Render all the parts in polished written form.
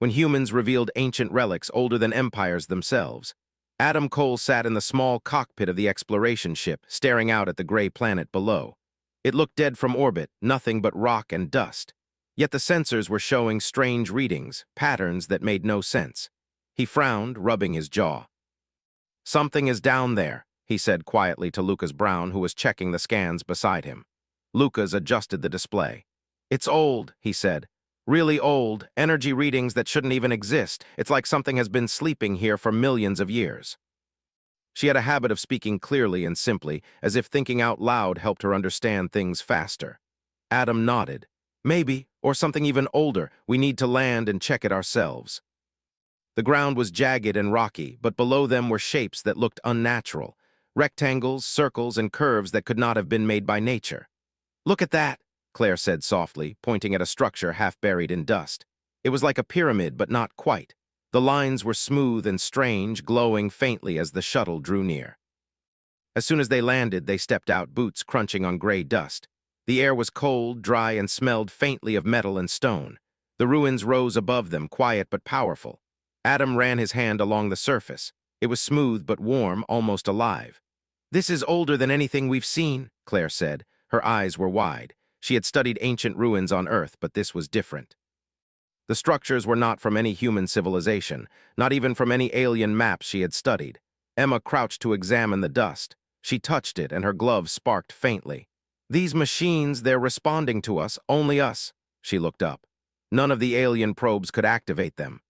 when humans revealed ancient relics older than empires themselves. Adam Cole sat in the small cockpit of the exploration ship, staring out at the gray planet below. It looked dead from orbit, nothing but rock and dust. Yet the sensors were showing strange readings, patterns that made no sense. He frowned, rubbing his jaw. "Something is down there," he said quietly to Lucas Brown, who was checking the scans beside him. Lucas adjusted the display. "It's old," he said. "Really old, energy readings that shouldn't even exist. It's like something has been sleeping here for millions of years." She had a habit of speaking clearly and simply, as if thinking out loud helped her understand things faster. Adam nodded. "Maybe, or something even older. We need to land and check it ourselves." The ground was jagged and rocky, but below them were shapes that looked unnatural. Rectangles, circles, and curves that could not have been made by nature. "Look at that," Claire said softly, pointing at a structure half buried in dust. It was like a pyramid, but not quite. The lines were smooth and strange, glowing faintly as the shuttle drew near. As soon as they landed, they stepped out, boots crunching on gray dust. The air was cold, dry, and smelled faintly of metal and stone. The ruins rose above them, quiet but powerful. Adam ran his hand along the surface. It was smooth but warm, almost alive. "This is older than anything we've seen," Claire said. Her eyes were wide. She had studied ancient ruins on Earth, but this was different. The structures were not from any human civilization, not even from any alien maps she had studied. Emma crouched to examine the dust. She touched it, and her glove sparked faintly. "These machines, they're responding to us, only us." She looked up. None of the alien probes could activate them.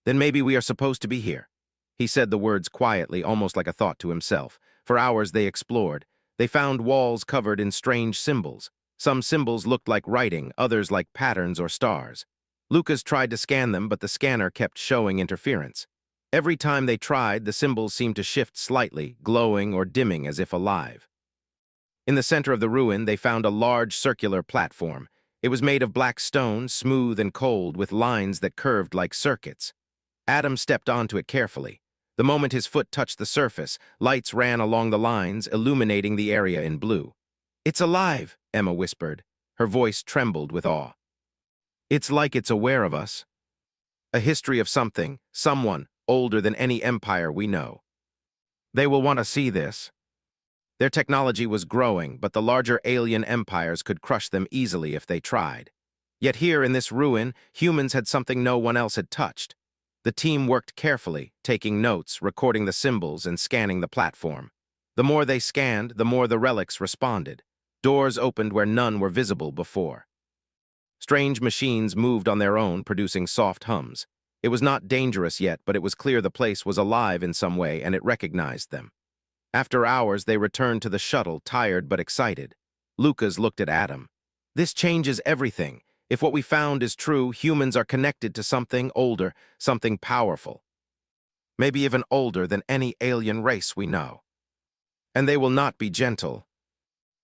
"Then maybe we are supposed to be here." He said the words quietly, almost like a thought to himself. For hours they explored. They found walls covered in strange symbols. Some symbols looked like writing, others like patterns or stars. Lucas tried to scan them, but the scanner kept showing interference. Every time they tried, the symbols seemed to shift slightly, glowing or dimming as if alive. In the center of the ruin, they found a large circular platform. It was made of black stone, smooth and cold, with lines that curved like circuits. Adam stepped onto it carefully. The moment his foot touched the surface, lights ran along the lines, illuminating the area in blue. "It's alive," Emma whispered. Her voice trembled with awe. "It's like it's aware of us. A history of something, someone, older than any empire we know. They will want to see this." Their technology was growing, but the larger alien empires could crush them easily if they tried. Yet here in this ruin, humans had something no one else had touched. The team worked carefully, taking notes, recording the symbols, and scanning the platform. The more they scanned, the more the relics responded. Doors opened where none were visible before. Strange machines moved on their own, producing soft hums. It was not dangerous yet, but it was clear the place was alive in some way, and it recognized them. After hours, they returned to the shuttle, tired but excited. Lucas looked at Adam. "This changes everything. If what we found is true, humans are connected to something older, something powerful. Maybe even older than any alien race we know. And they will not be gentle."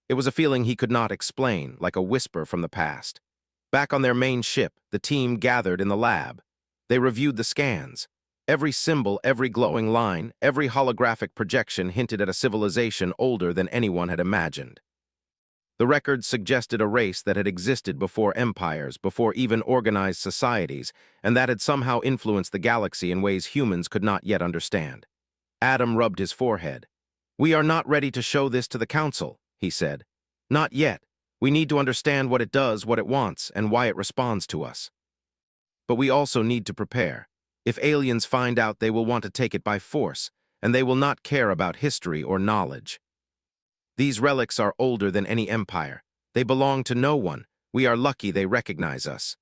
It was a feeling he could not explain, like a whisper from the past. Back on their main ship, the team gathered in the lab. They reviewed the scans. Every symbol, every glowing line, every holographic projection hinted at a civilization older than anyone had imagined. The records suggested a race that had existed before empires, before even organized societies, and that had somehow influenced the galaxy in ways humans could not yet understand. Adam rubbed his forehead. "We are not ready to show this to the Council," he said. "Not yet. We need to understand what it does, what it wants, and why it responds to us. But we also need to prepare. If aliens find out, they will want to take it by force, and they will not care about history or knowledge. These relics are older than any empire. They belong to no one. We are lucky they recognize us."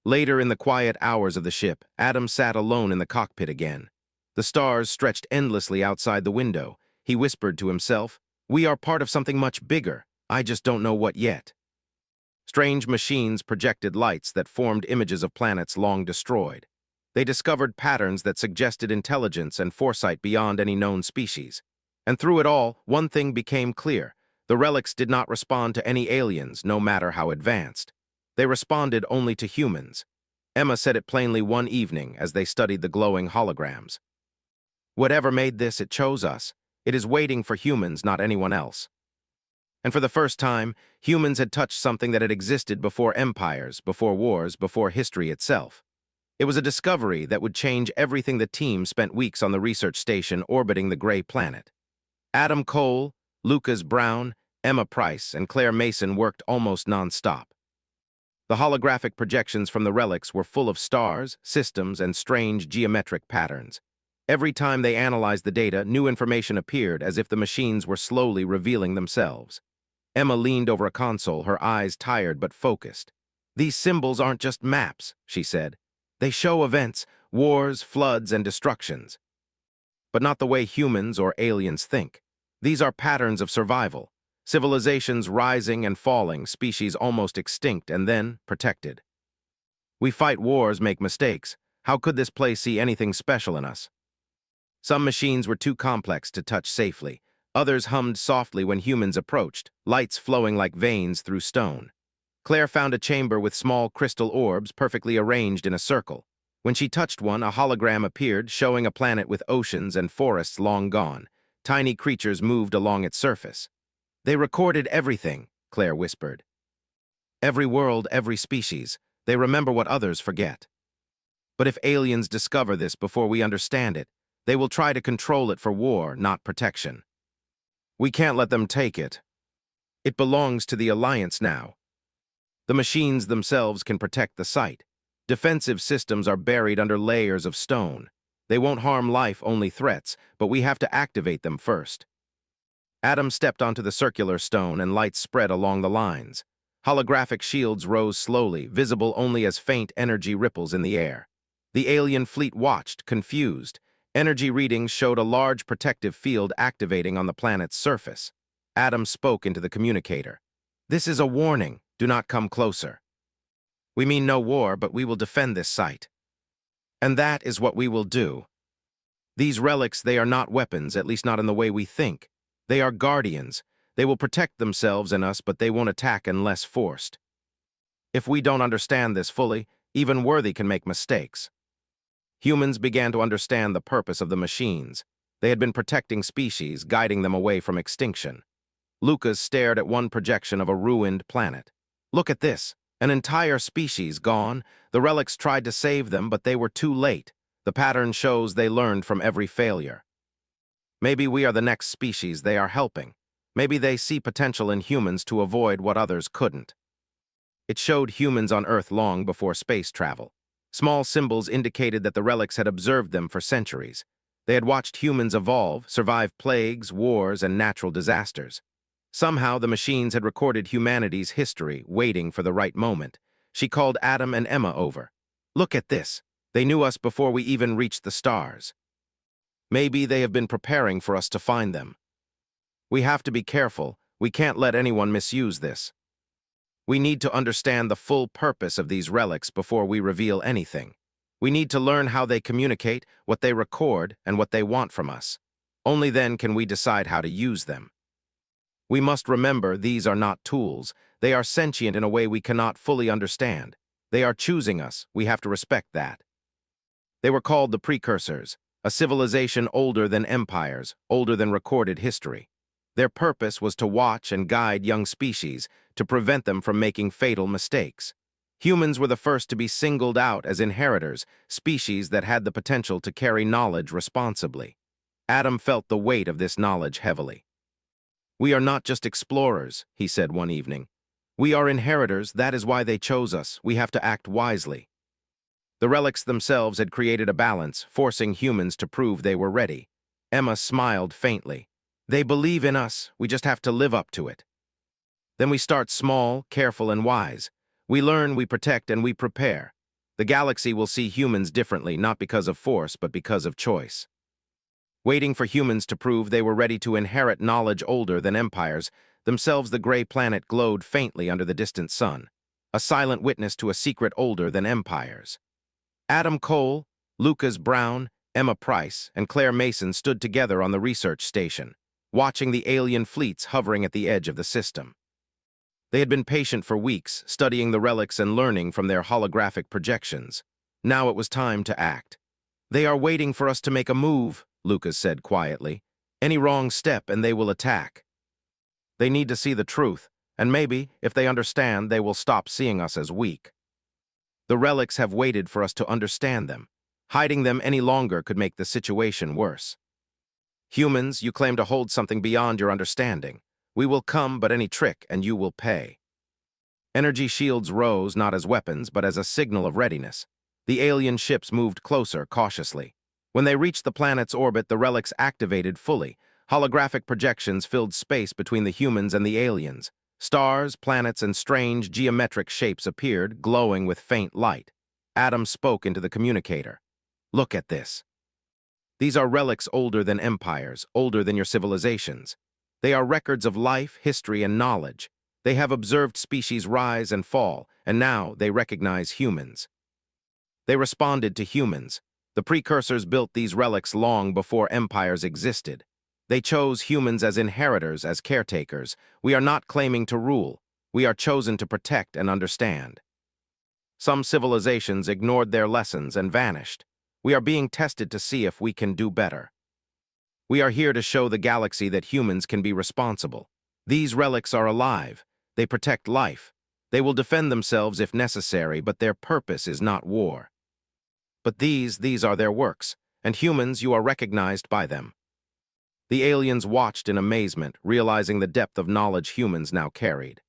Later in the quiet hours of the ship, Adam sat alone in the cockpit again. The stars stretched endlessly outside the window. He whispered to himself, "We are part of something much bigger. I just don't know what yet." Strange machines projected lights that formed images of planets long destroyed. They discovered patterns that suggested intelligence and foresight beyond any known species. And through it all, one thing became clear. The relics did not respond to any aliens, no matter how advanced. They responded only to humans. Emma said it plainly one evening as they studied the glowing holograms. "Whatever made this, it chose us. It is waiting for humans, not anyone else." And for the first time, humans had touched something that had existed before empires, before wars, before history itself. It was a discovery that would change everything. The team spent weeks on the research station orbiting the gray planet. Adam Cole, Lucas Brown, Emma Price, and Claire Mason worked almost non-stop. The holographic projections from the relics were full of stars, systems, and strange geometric patterns. Every time they analyzed the data, new information appeared as if the machines were slowly revealing themselves. Emma leaned over a console, her eyes tired but focused. "These symbols aren't just maps," she said. "They show events, wars, floods, and destructions. But not the way humans or aliens think. These are patterns of survival. Civilizations rising and falling, species almost extinct and then protected. We fight wars, make mistakes. How could this place see anything special in us?" Some machines were too complex to touch safely. Others hummed softly when humans approached, lights flowing like veins through stone. Claire found a chamber with small crystal orbs perfectly arranged in a circle. When she touched one, a hologram appeared, showing a planet with oceans and forests long gone. Tiny creatures moved along its surface. "They recorded everything," Claire whispered. "Every world, every species. They remember what others forget. But if aliens discover this before we understand it, they will try to control it for war, not protection. We can't let them take it. It belongs to the Alliance now. The machines themselves can protect the site. Defensive systems are buried under layers of stone. They won't harm life, only threats, but we have to activate them first." Adam stepped onto the circular stone and lights spread along the lines. Holographic shields rose slowly, visible only as faint energy ripples in the air. The alien fleet watched, confused. Energy readings showed a large protective field activating on the planet's surface. Adam spoke into the communicator. "This is a warning. Do not come closer. We mean no war, but we will defend this site. And that is what we will do. These relics, they are not weapons, at least not in the way we think. They are guardians. They will protect themselves and us, but they won't attack unless forced. If we don't understand this fully, even worthy can make mistakes." Humans began to understand the purpose of the machines. They had been protecting species, guiding them away from extinction. Lucas stared at one projection of a ruined planet. "Look at this. An entire species gone. The relics tried to save them, but they were too late. The pattern shows they learned from every failure. Maybe we are the next species they are helping. Maybe they see potential in humans to avoid what others couldn't." It showed humans on Earth long before space travel. Small symbols indicated that the relics had observed them for centuries. They had watched humans evolve, survive plagues, wars, and natural disasters. Somehow, the machines had recorded humanity's history, waiting for the right moment. She called Adam and Emma over. "Look at this. They knew us before we even reached the stars. Maybe they have been preparing for us to find them. We have to be careful. We can't let anyone misuse this. We need to understand the full purpose of these relics before we reveal anything. We need to learn how they communicate, what they record, and what they want from us. Only then can we decide how to use them. We must remember these are not tools. They are sentient in a way we cannot fully understand. They are choosing us. We have to respect that." They were called the Precursors, a civilization older than empires, older than recorded history. Their purpose was to watch and guide young species, to prevent them from making fatal mistakes. Humans were the first to be singled out as inheritors, species that had the potential to carry knowledge responsibly. Adam felt the weight of this knowledge heavily. "We are not just explorers," he said one evening. "We are inheritors. That is why they chose us. We have to act wisely." The relics themselves had created a balance, forcing humans to prove they were ready. Emma smiled faintly. "They believe in us. We just have to live up to it. Then we start small, careful, and wise. We learn, we protect, and we prepare. The galaxy will see humans differently, not because of force, but because of choice." Waiting for humans to prove they were ready to inherit knowledge older than empires, themselves the gray planet glowed faintly under the distant sun, a silent witness to a secret older than empires. Adam Cole, Lucas Brown, Emma Price, and Claire Mason stood together on the research station, watching the alien fleets hovering at the edge of the system. They had been patient for weeks, studying the relics and learning from their holographic projections. Now it was time to act. "They are waiting for us to make a move," Lucas said quietly. "Any wrong step and they will attack. They need to see the truth, and maybe, if they understand, they will stop seeing us as weak." The relics have waited for us to understand them. Hiding them any longer could make the situation worse. Humans, you claim to hold something beyond your understanding. We will come, but any trick, and you will pay. Energy shields rose not as weapons, but as a signal of readiness. The alien ships moved closer, cautiously. When they reached the planet's orbit, the relics activated fully. Holographic projections filled space between the humans and the aliens. Stars, planets, and strange geometric shapes appeared, glowing with faint light. Adam spoke into the communicator. Look at this. These are relics older than empires, older than your civilizations. They are records of life, history, and knowledge. They have observed species rise and fall, and now they recognize humans. They responded to humans. The precursors built these relics long before empires existed. They chose humans as inheritors, as caretakers. We are not claiming to rule. We are chosen to protect and understand. Some civilizations ignored their lessons and vanished. We are being tested to see if we can do better. We are here to show the galaxy that humans can be responsible. These relics are alive. They protect life. They will defend themselves if necessary, but their purpose is not war. But these are their works, and humans, you are recognized by them. The aliens watched in amazement, realizing the depth of knowledge humans now carried.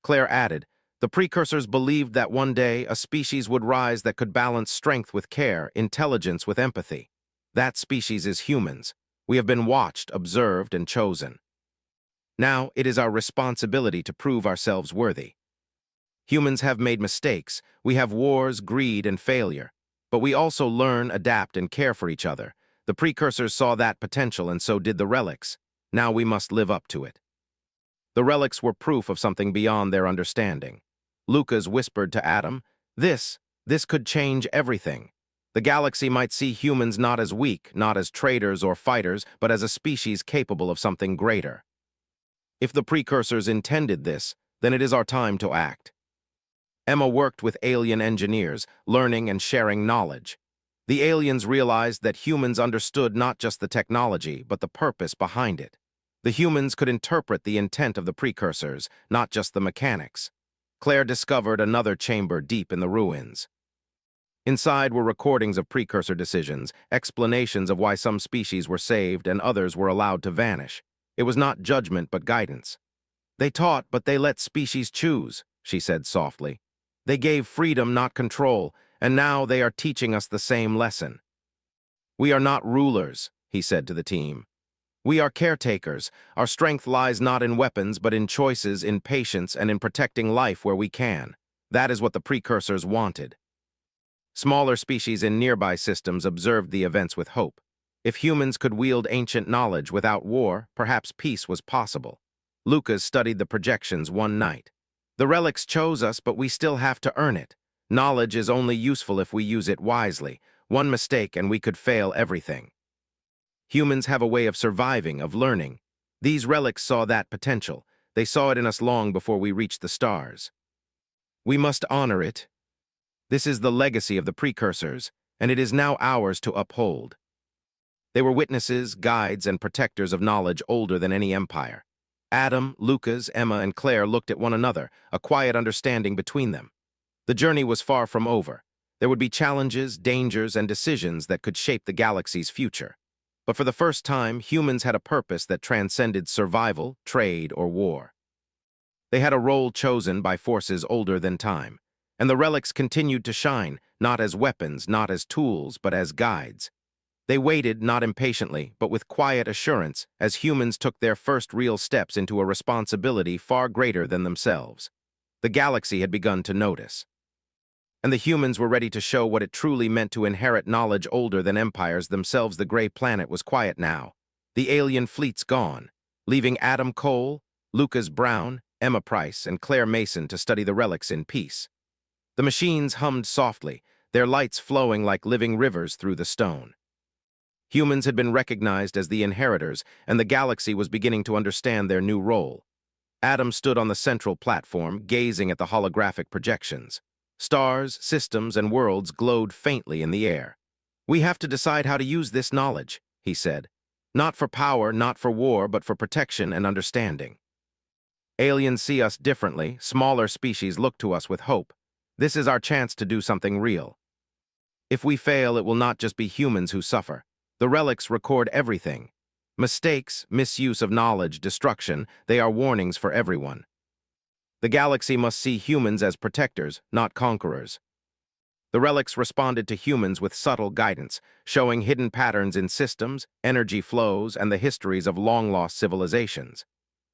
Claire added, the precursors believed that one day a species would rise that could balance strength with care, intelligence with empathy. That species is humans. We have been watched, observed, and chosen. Now it is our responsibility to prove ourselves worthy. Humans have made mistakes. We have wars, greed, and failure. But we also learn, adapt, and care for each other. The precursors saw that potential, and so did the relics. Now we must live up to it. The relics were proof of something beyond their understanding. Lucas whispered to Adam, This could change everything. The galaxy might see humans not as weak, not as traitors or fighters, but as a species capable of something greater. If the precursors intended this, then it is our time to act. Emma worked with alien engineers, learning and sharing knowledge. The aliens realized that humans understood not just the technology, but the purpose behind it. The humans could interpret the intent of the precursors, not just the mechanics. Claire discovered another chamber deep in the ruins. Inside were recordings of precursor decisions, explanations of why some species were saved and others were allowed to vanish. It was not judgment but guidance. They taught, but they let species choose, she said softly. They gave freedom, not control, and now they are teaching us the same lesson. We are not rulers, he said to the team. We are caretakers. Our strength lies not in weapons, but in choices, in patience, and in protecting life where we can. That is what the precursors wanted. Smaller species in nearby systems observed the events with hope. If humans could wield ancient knowledge without war, perhaps peace was possible. Lucas studied the projections one night. The relics chose us, but we still have to earn it. Knowledge is only useful if we use it wisely. One mistake and we could fail everything. Humans have a way of surviving, of learning. These relics saw that potential. They saw it in us long before we reached the stars. We must honor it. This is the legacy of the precursors, and it is now ours to uphold. They were witnesses, guides, and protectors of knowledge older than any empire. Adam, Lucas, Emma, and Claire looked at one another, a quiet understanding between them. The journey was far from over. There would be challenges, dangers, and decisions that could shape the galaxy's future. But for the first time, humans had a purpose that transcended survival, trade, or war. They had a role chosen by forces older than time, and the relics continued to shine, not as weapons, not as tools, but as guides. They waited, not impatiently, but with quiet assurance, as humans took their first real steps into a responsibility far greater than themselves. The galaxy had begun to notice. And the humans were ready to show what it truly meant to inherit knowledge older than empires themselves. The gray planet was quiet now. The alien fleets gone, leaving Adam Cole, Lucas Brown, Emma Price, and Claire Mason to study the relics in peace. The machines hummed softly, their lights flowing like living rivers through the stone. Humans had been recognized as the inheritors, and the galaxy was beginning to understand their new role. Adam stood on the central platform, gazing at the holographic projections. Stars, systems, and worlds glowed faintly in the air. We have to decide how to use this knowledge, he said. Not for power, not for war, but for protection and understanding. Aliens see us differently. Smaller species look to us with hope. This is our chance to do something real. If we fail, it will not just be humans who suffer. The relics record everything. Mistakes, misuse of knowledge, destruction, they are warnings for everyone. The galaxy must see humans as protectors, not conquerors. The relics responded to humans with subtle guidance, showing hidden patterns in systems, energy flows, and the histories of long-lost civilizations.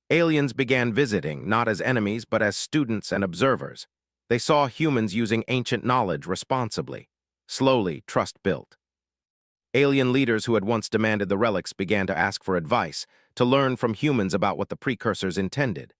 Aliens began visiting, not as enemies, but as students and observers. They saw humans using ancient knowledge responsibly. Slowly, trust built. Alien leaders who had once demanded the relics began to ask for advice, to learn from humans about what the precursors intended.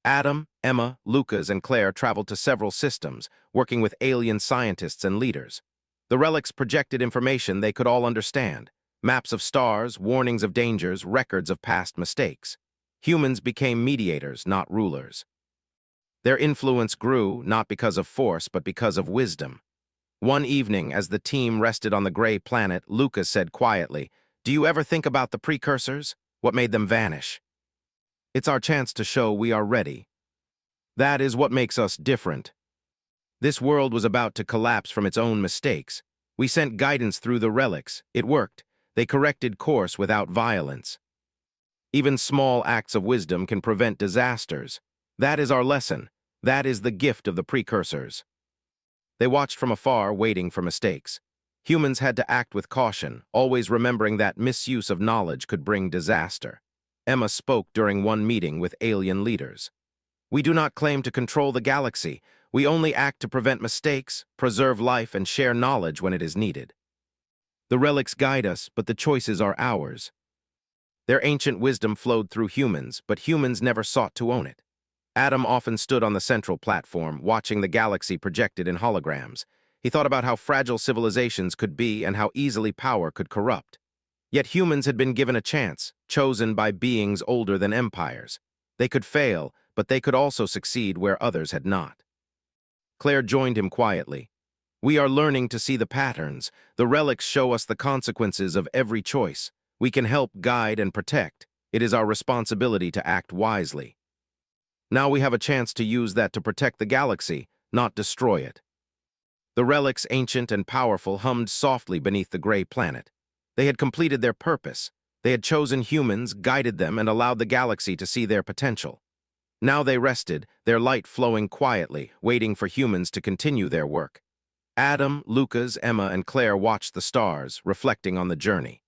Adam, Emma, Lucas, and Claire traveled to several systems, working with alien scientists and leaders. The relics projected information they could all understand: maps of stars, warnings of dangers, records of past mistakes. Humans became mediators, not rulers. Their influence grew, not because of force, but because of wisdom. One evening, as the team rested on the gray planet, Lucas said quietly, "Do you ever think about the precursors? What made them vanish? It's our chance to show we are ready. That is what makes us different. This world was about to collapse from its own mistakes. We sent guidance through the relics. It worked. They corrected course without violence. Even small acts of wisdom can prevent disasters. That is our lesson. That is the gift of the precursors." They watched from afar, waiting for mistakes. Humans had to act with caution, always remembering that misuse of knowledge could bring disaster. Emma spoke during one meeting with alien leaders. "We do not claim to control the galaxy. We only act to prevent mistakes, preserve life, and share knowledge when it is needed. The relics guide us, but the choices are ours." Their ancient wisdom flowed through humans, but humans never sought to own it. Adam often stood on the central platform, watching the galaxy projected in holograms. He thought about how fragile civilizations could be and how easily power could corrupt. Yet humans had been given a chance, chosen by beings older than empires. They could fail, but they could also succeed where others had not. Claire joined him quietly. "We are learning to see the patterns. The relics show us the consequences of every choice. We can help guide and protect. It is our responsibility to act wisely. Now we have a chance to use that to protect the galaxy, not destroy it." The relics, ancient and powerful, hummed softly beneath the gray planet. They had completed their purpose. They had chosen humans, guided them, and allowed the galaxy to see their potential. Now they rested, their light flowing quietly, waiting for humans to continue their work. Adam, Lucas, Emma, and Claire watched the stars, reflecting on the journey.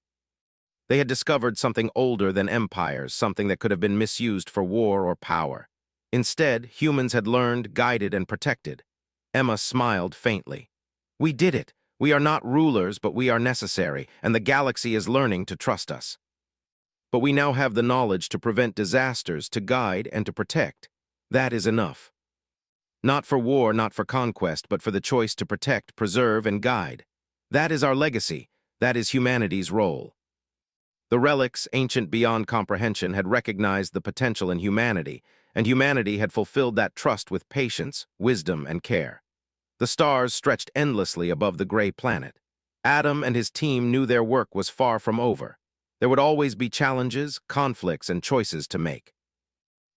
They had discovered something older than empires, something that could have been misused for war or power. Instead, humans had learned, guided, and protected. Emma smiled faintly. "We did it. We are not rulers, but we are necessary, and the galaxy is learning to trust us. But we now have the knowledge to prevent disasters, to guide, and to protect. That is enough. Not for war, not for conquest, but for the choice to protect, preserve, and guide. That is our legacy. That is humanity's role." The relics, ancient beyond comprehension, had recognized the potential in humanity, and humanity had fulfilled that trust with patience, wisdom, and care. The stars stretched endlessly above the gray planet. Adam and his team knew their work was far from over. There would always be challenges, conflicts, and choices to make.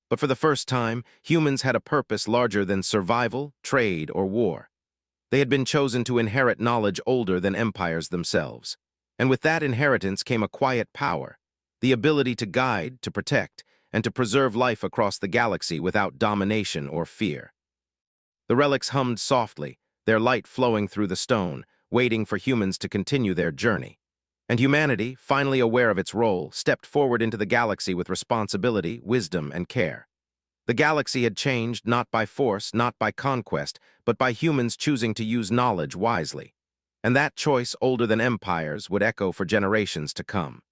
But for the first time, humans had a purpose larger than survival, trade, or war. They had been chosen to inherit knowledge older than empires themselves. And with that inheritance came a quiet power, the ability to guide, to protect, and to preserve life across the galaxy without domination or fear. The relics hummed softly, their light flowing through the stone, waiting for humans to continue their journey. And humanity, finally aware of its role, stepped forward into the galaxy with responsibility, wisdom, and care. The galaxy had changed not by force, not by conquest, but by humans choosing to use knowledge wisely. And that choice, older than empires, would echo for generations to come.